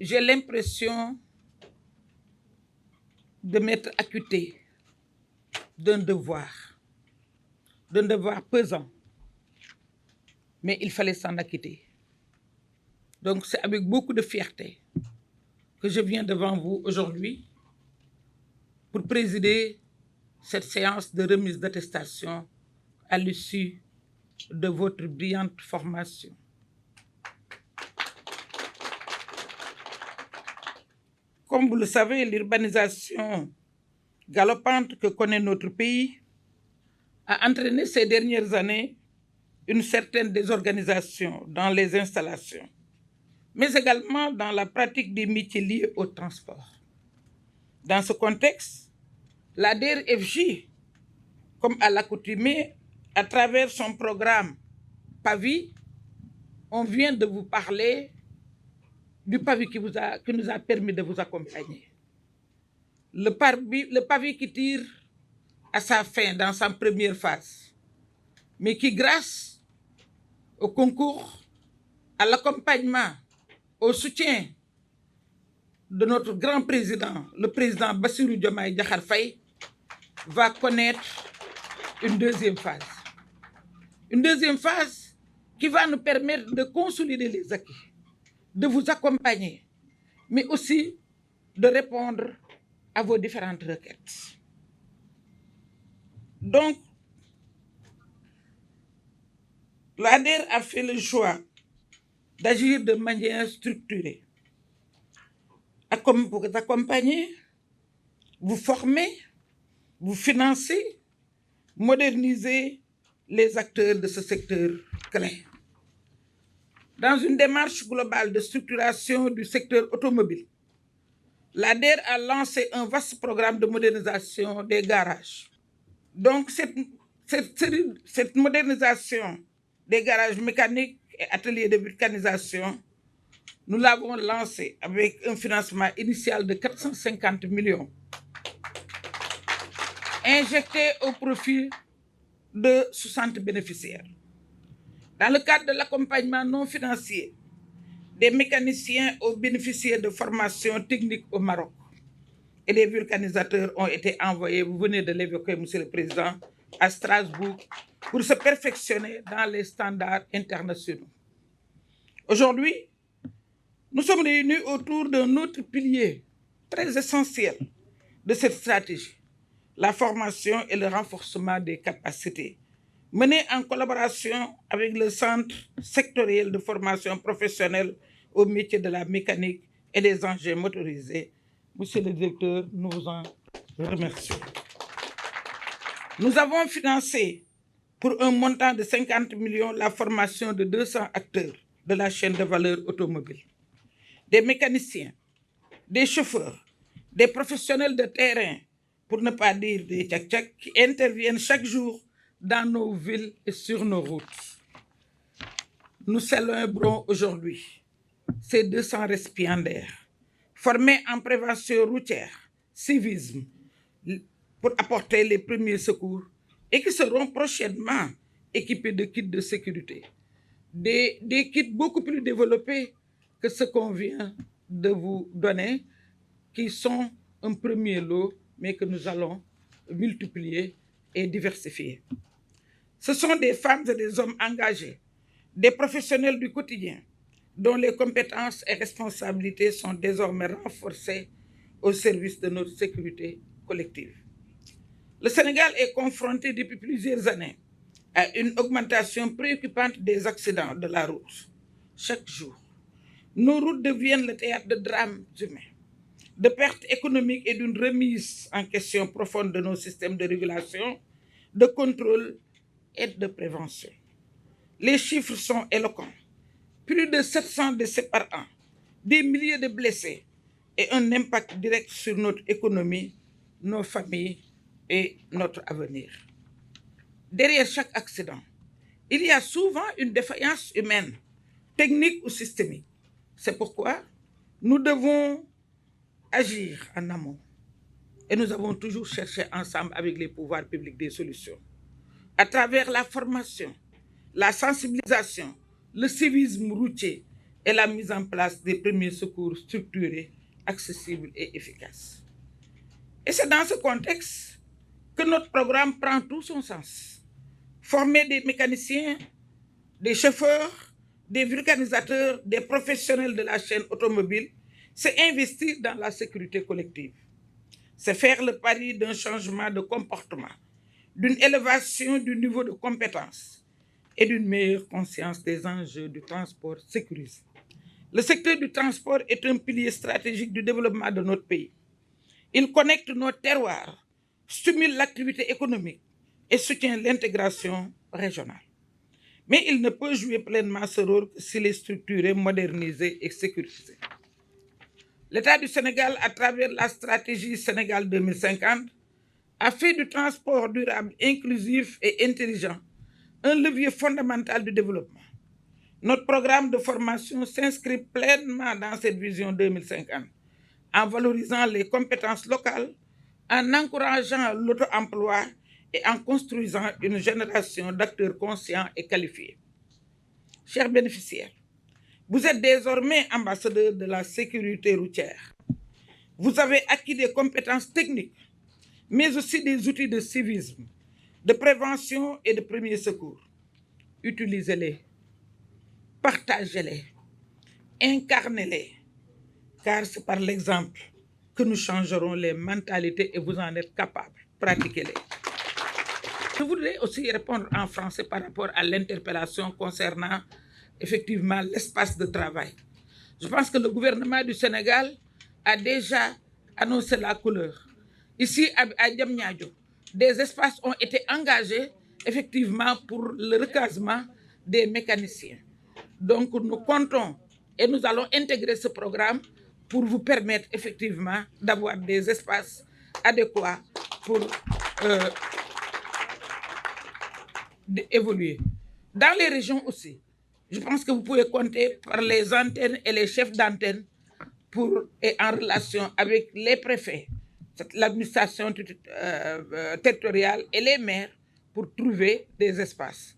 j'ai l'impression de m'être acquitté d'un devoir pesant, mais il fallait s'en acquitter. Donc c'est avec beaucoup de fierté que je viens devant vous aujourd'hui pour présider cette séance de remise d'attestation à l'issue de votre brillante formation. Comme vous le savez, l'urbanisation galopante que connaît notre pays a entraîné ces dernières années une certaine désorganisation dans les installations, mais également dans la pratique des métiers liés au transport. Dans ce contexte, la DER/FJ, comme à l'accoutumée, à travers son programme PAVI, on vient de vous parler du PAVI qui nous a permis de vous accompagner. Le PAVI qui tire à sa fin dans sa première phase, mais qui, grâce au concours, à l'accompagnement, au soutien de notre grand président, le président Bassirou Diomaye Diakhar Faye, va connaître une deuxième phase. Une deuxième phase qui va nous permettre de consolider les acquis, de vous accompagner, mais aussi de répondre à vos différentes requêtes. Donc, l'ADER a fait le choix d'agir de manière structurée, pour vous accompagner, vous former, vous financer, moderniser les acteurs de ce secteur clé. Dans une démarche globale de structuration du secteur automobile, l'ADER a lancé un vaste programme de modernisation des garages. Donc, cette modernisation des garages mécaniques et ateliers de mécanisation, nous l'avons lancée avec un financement initial de 450 millions, injecté au profit de 60 bénéficiaires. Dans le cadre de l'accompagnement non financier des mécaniciens aux bénéficiaires de formation technique au Maroc, et les vulcanisateurs ont été envoyés, vous venez de l'évoquer, Monsieur le Président, à Strasbourg pour se perfectionner dans les standards internationaux. Aujourd'hui, nous sommes réunis autour d'un autre pilier très essentiel de cette stratégie, la formation et le renforcement des capacités, menée en collaboration avec le Centre sectoriel de formation professionnelle au métier de la mécanique et des engins motorisés. Monsieur le directeur, nous vous en remercions. Nous avons financé pour un montant de 50 millions la formation de 200 acteurs de la chaîne de valeur automobile, des mécaniciens, des chauffeurs, des professionnels de terrain, pour ne pas dire des tchak-tchak, qui interviennent chaque jour dans nos villes et sur nos routes. Nous célébrons aujourd'hui ces 200 récipiendaires formés en prévention routière, civisme, pour apporter les premiers secours et qui seront prochainement équipés de kits de sécurité. Des kits beaucoup plus développés que ce qu'on vient de vous donner, qui sont un premier lot, mais que nous allons multiplier et diversifier. Ce sont des femmes et des hommes engagés, des professionnels du quotidien, dont les compétences et responsabilités sont désormais renforcées au service de notre sécurité collective. Le Sénégal est confronté depuis plusieurs années à une augmentation préoccupante des accidents de la route. Chaque jour, nos routes deviennent le théâtre de drames humains, de pertes économiques et d'une remise en question profonde de nos systèmes de régulation, de contrôle et de prévention. Les chiffres sont éloquents. Plus de 700 décès par an, des milliers de blessés et un impact direct sur notre économie, nos familles et notre avenir. Derrière chaque accident, il y a souvent une défaillance humaine, technique ou systémique. C'est pourquoi nous devons agir en amont. Et nous avons toujours cherché ensemble avec les pouvoirs publics des solutions. À travers la formation, la sensibilisation, le civisme routier et la mise en place des premiers secours structurés, accessibles et efficaces. Et c'est dans ce contexte que notre programme prend tout son sens. Former des mécaniciens, des chauffeurs, des vulcanisateurs, des professionnels de la chaîne automobile, c'est investir dans la sécurité collective. C'est faire le pari d'un changement de comportement, d'une élévation du niveau de compétence et d'une meilleure conscience des enjeux du transport sécurisé. Le secteur du transport est un pilier stratégique du développement de notre pays. Il connecte nos terroirs, stimule l'activité économique et soutient l'intégration régionale. Mais il ne peut jouer pleinement ce rôle que s'il est structuré, modernisé et sécurisé. L'État du Sénégal, à travers la stratégie Sénégal 2050, a fait du transport durable, inclusif et intelligent un levier fondamental du développement. Notre programme de formation s'inscrit pleinement dans cette vision 2050, en valorisant les compétences locales, en encourageant l'auto-emploi et en construisant une génération d'acteurs conscients et qualifiés. Chers bénéficiaires, vous êtes désormais ambassadeurs de la sécurité routière. Vous avez acquis des compétences techniques, mais aussi des outils de civisme, de prévention et de premiers secours. Utilisez-les, partagez-les, incarnez-les, car c'est par l'exemple que nous changerons les mentalités et vous en êtes capables. Pratiquez-les. Je voudrais aussi répondre en français par rapport à l'interpellation concernant effectivement l'espace de travail. Je pense que le gouvernement du Sénégal a déjà annoncé la couleur. Ici, à Diamniadio, des espaces ont été engagés effectivement pour le recasement des mécaniciens. Donc, nous comptons et nous allons intégrer ce programme pour vous permettre effectivement d'avoir des espaces adéquats pour évoluer. Dans les régions aussi, je pense que vous pouvez compter par les antennes et les chefs d'antenne et en relation avec les préfets, l'administration territoriale et les maires pour trouver des espaces.